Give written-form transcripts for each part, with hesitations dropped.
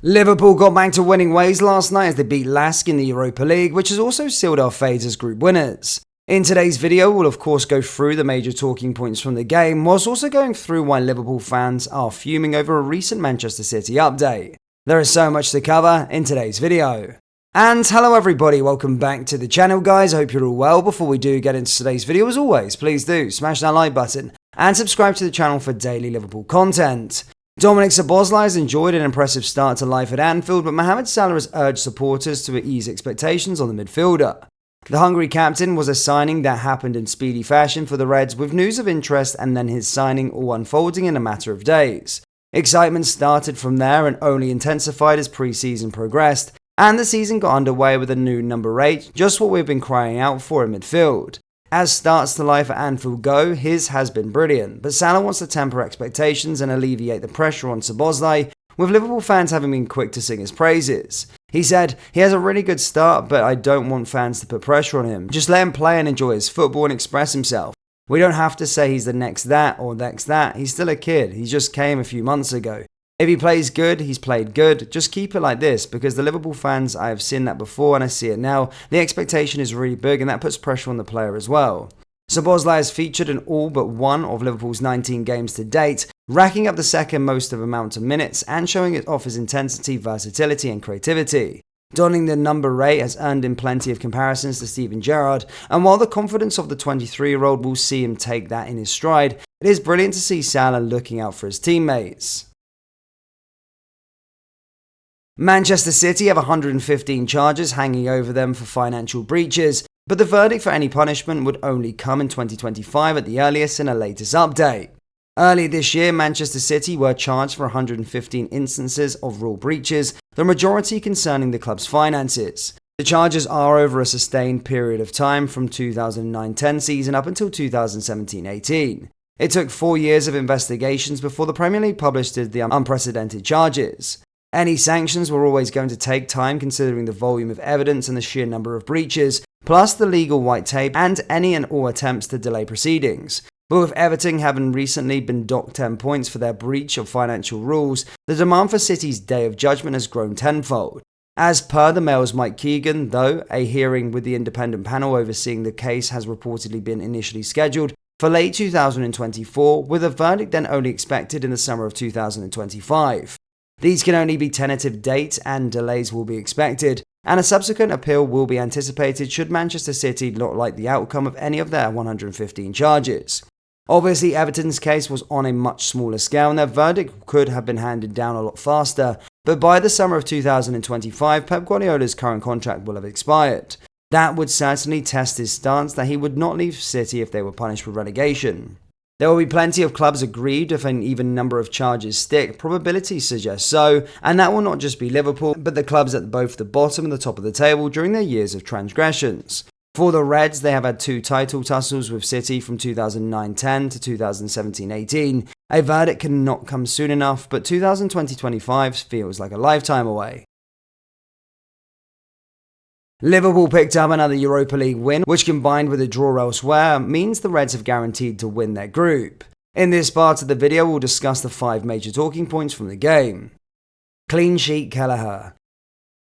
Liverpool got back to winning ways last night as they beat Lask in the Europa League, which has also sealed our fate as group winners. In today's video, we'll of course go through the major talking points from the game, whilst also going through why Liverpool fans are fuming over a recent Manchester City update. There is so much to cover in today's video. And hello everybody, welcome back to the channel guys, I hope you're all well. Before we do get into today's video, as always, please do smash that like button and subscribe to the channel for daily Liverpool content. Dominic Szoboszlai has enjoyed an impressive start to life at Anfield, but Mohamed Salah has urged supporters to ease expectations on the midfielder. The Hungary captain was a signing that happened in speedy fashion for the Reds, with news of interest and then his signing all unfolding in a matter of days. Excitement started from there and only intensified as pre-season progressed, and the season got underway with a new number 8, just what we've been crying out for in midfield. As starts to life at Anfield go, his has been brilliant, but Salah wants to temper expectations and alleviate the pressure on Szoboszlai, with Liverpool fans having been quick to sing his praises. He said, "He has a really good start, but I don't want fans to put pressure on him. Just let him play and enjoy his football and express himself. We don't have to say he's the next that or next that. He's still a kid. He just came a few months ago. If he plays good, he's played good. Just keep it like this, because the Liverpool fans, I have seen that before and I see it now. The expectation is really big and that puts pressure on the player as well." Szoboszlai has featured in all but one of Liverpool's 19 games to date, racking up the second most of amount of minutes and showing it off his intensity, versatility and creativity. Donning the number 8 has earned him plenty of comparisons to Steven Gerrard, and while the confidence of the 23-year-old will see him take that in his stride, it is brilliant to see Salah looking out for his teammates. Manchester City have 115 charges hanging over them for financial breaches, but the verdict for any punishment would only come in 2025 at the earliest in a latest update. Earlier this year, Manchester City were charged for 115 instances of rule breaches, the majority concerning the club's finances. The charges are over a sustained period of time from 2009-10 season up until 2017-18. It took 4 years of investigations before the Premier League published the unprecedented charges. Any sanctions were always going to take time considering the volume of evidence and the sheer number of breaches, plus the legal white tape and any and all attempts to delay proceedings. But with Everton having recently been docked 10 points for their breach of financial rules, the demand for City's day of judgment has grown tenfold. As per the Mail's Mike Keegan, though, a hearing with the independent panel overseeing the case has reportedly been initially scheduled for late 2024, with a verdict then only expected in the summer of 2025. These can only be tentative dates and delays will be expected, and a subsequent appeal will be anticipated should Manchester City not like the outcome of any of their 115 charges. Obviously, Everton's case was on a much smaller scale and their verdict could have been handed down a lot faster, but by the summer of 2025, Pep Guardiola's current contract will have expired. That would certainly test his stance that he would not leave City if they were punished with relegation. There will be plenty of clubs aggrieved if an even number of charges stick. Probability suggests so, and that will not just be Liverpool, but the clubs at both the bottom and the top of the table during their years of transgressions. For the Reds, they have had 2 title tussles with City from 2009-10 to 2017-18. A verdict cannot come soon enough, but 2020-25 feels like a lifetime away. Liverpool picked up another Europa League win, which combined with a draw elsewhere means the Reds have guaranteed to win their group. In this part of the video, we'll discuss the 5 major talking points from the game. Clean sheet Kelleher.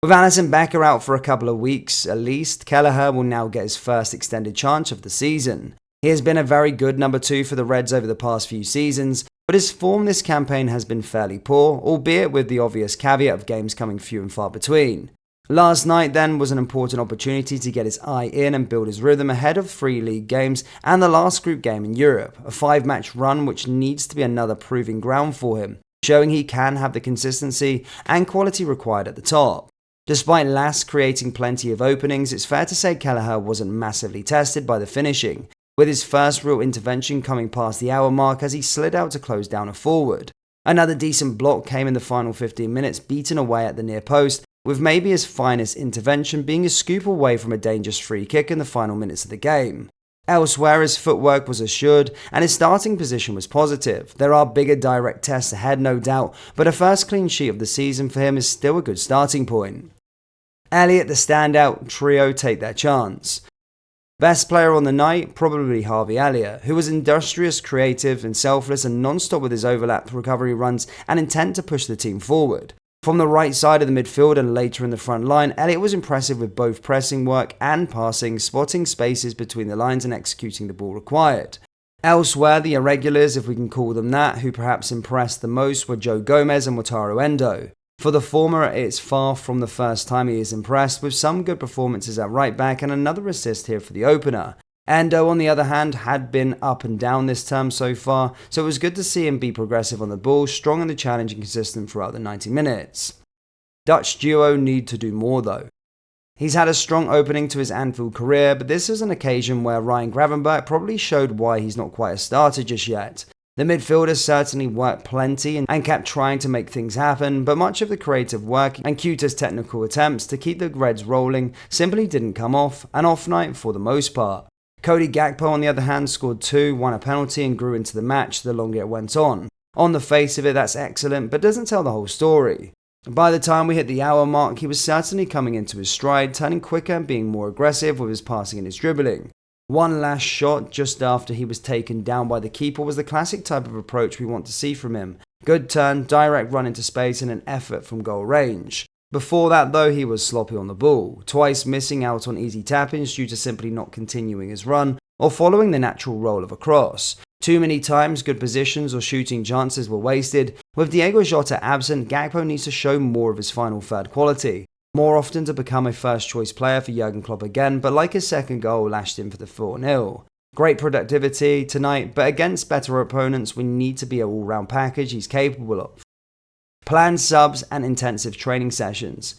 With Alisson Becker out for a couple of weeks at least, Kelleher will now get his first extended chance of the season. He has been a very good number 2 for the Reds over the past few seasons, but his form this campaign has been fairly poor, albeit with the obvious caveat of games coming few and far between. Last night then was an important opportunity to get his eye in and build his rhythm ahead of 3 league games and the last group game in Europe, a 5-match run which needs to be another proving ground for him, showing he can have the consistency and quality required at the top. Despite Lask creating plenty of openings, it's fair to say Kelleher wasn't massively tested by the finishing, with his first real intervention coming past the hour mark as he slid out to close down a forward. Another decent block came in the final 15 minutes, beaten away at the near post, with maybe his finest intervention being a scoop away from a dangerous free kick in the final minutes of the game. Elsewhere, his footwork was assured and his starting position was positive. There are bigger direct tests ahead, no doubt, but a first clean sheet of the season for him is still a good starting point. Elliott, the standout trio, take their chance. Best player on the night, probably Harvey Elliott, who was industrious, creative and selfless and non-stop with his overlap recovery runs and intent to push the team forward. From the right side of the midfield and later in the front line, Elliott was impressive with both pressing work and passing, spotting spaces between the lines and executing the ball required. Elsewhere, the irregulars, if we can call them that, who perhaps impressed the most were Joe Gomez and Wataru Endo. For the former, it's far from the first time he is impressed, with some good performances at right back and another assist here for the opener. Endo, on the other hand, had been up and down this term so far, so it was good to see him be progressive on the ball, strong in the challenge and consistent throughout the 90 minutes. Dutch duo need to do more though. He's had a strong opening to his Anfield career, but this is an occasion where Ryan Gravenberch probably showed why he's not quite a starter just yet. The midfielder certainly worked plenty and kept trying to make things happen, but much of the creative work and cutest technical attempts to keep the Reds rolling simply didn't come off, an off night for the most part. Cody Gakpo, on the other hand, scored 2, won a penalty and grew into the match the longer it went on. On the face of it, that's excellent, but doesn't tell the whole story. By the time we hit the hour mark, he was certainly coming into his stride, turning quicker and being more aggressive with his passing and his dribbling. One last shot just after he was taken down by the keeper was the classic type of approach we want to see from him. Good turn, direct run into space and an effort from goal range. Before that though, he was sloppy on the ball, twice missing out on easy tap-ins due to simply not continuing his run or following the natural roll of a cross. Too many times, good positions or shooting chances were wasted. With Diego Jota absent, Gakpo needs to show more of his final third quality. More often to become a first-choice player for Jurgen Klopp again, but like his second goal lashed in for the 4-0. Great productivity tonight, but against better opponents, we need to be an all-round package he's capable of. Planned subs and intensive training sessions.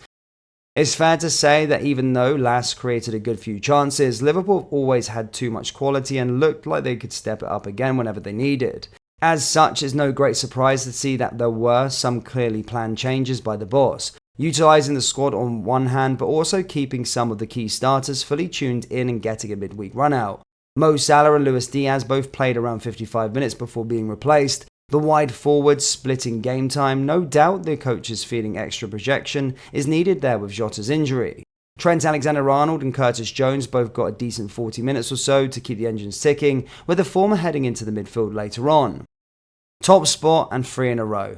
It's fair to say that even though Lass created a good few chances, Liverpool always had too much quality and looked like they could step it up again whenever they needed. As such, it's no great surprise to see that there were some clearly planned changes by the boss, utilising the squad on one hand but also keeping some of the key starters fully tuned in and getting a midweek run out. Mo Salah and Luis Diaz both played around 55 minutes before being replaced. The wide forwards splitting game time, no doubt the coach is feeling extra projection is needed there with Jota's injury. Trent Alexander-Arnold and Curtis Jones both got a decent 40 minutes or so to keep the engines ticking, with the former heading into the midfield later on. Top spot and 3 in a row.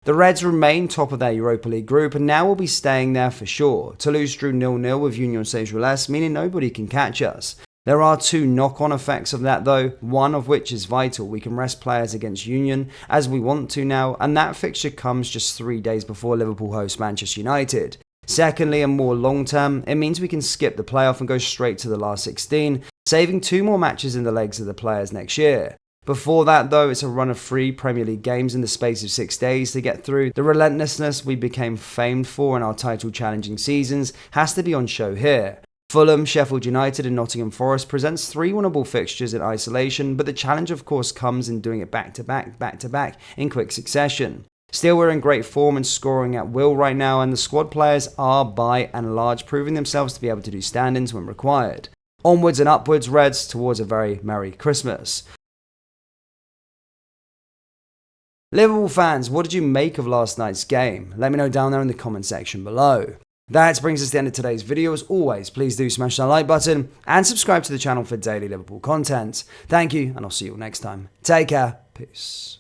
The Reds remain top of their Europa League group and now will be staying there for sure. Toulouse drew 0-0 with Union Saint-Gilloise, meaning nobody can catch us. There are 2 knock-on effects of that though, one of which is vital. We can rest players against Union as we want to now, and that fixture comes just 3 days before Liverpool host Manchester United. Secondly, and more long-term, it means we can skip the playoff and go straight to the last 16, saving 2 more matches in the legs of the players next year. Before that though, it's a run of 3 Premier League games in the space of 6 days to get through. The relentlessness we became famed for in our title-challenging seasons has to be on show here. Fulham, Sheffield United and Nottingham Forest presents 3 winnable fixtures in isolation, but the challenge of course comes in doing it back-to-back in quick succession. Still, we're in great form and scoring at will right now, and the squad players are by and large proving themselves to be able to do stand-ins when required. Onwards and upwards, Reds, towards a very Merry Christmas. Liverpool fans, what did you make of last night's game? Let me know down there in the comment section below. That brings us to the end of today's video. As always, please do smash that like button and subscribe to the channel for daily Liverpool content. Thank you, and I'll see you all next time. Take care. Peace.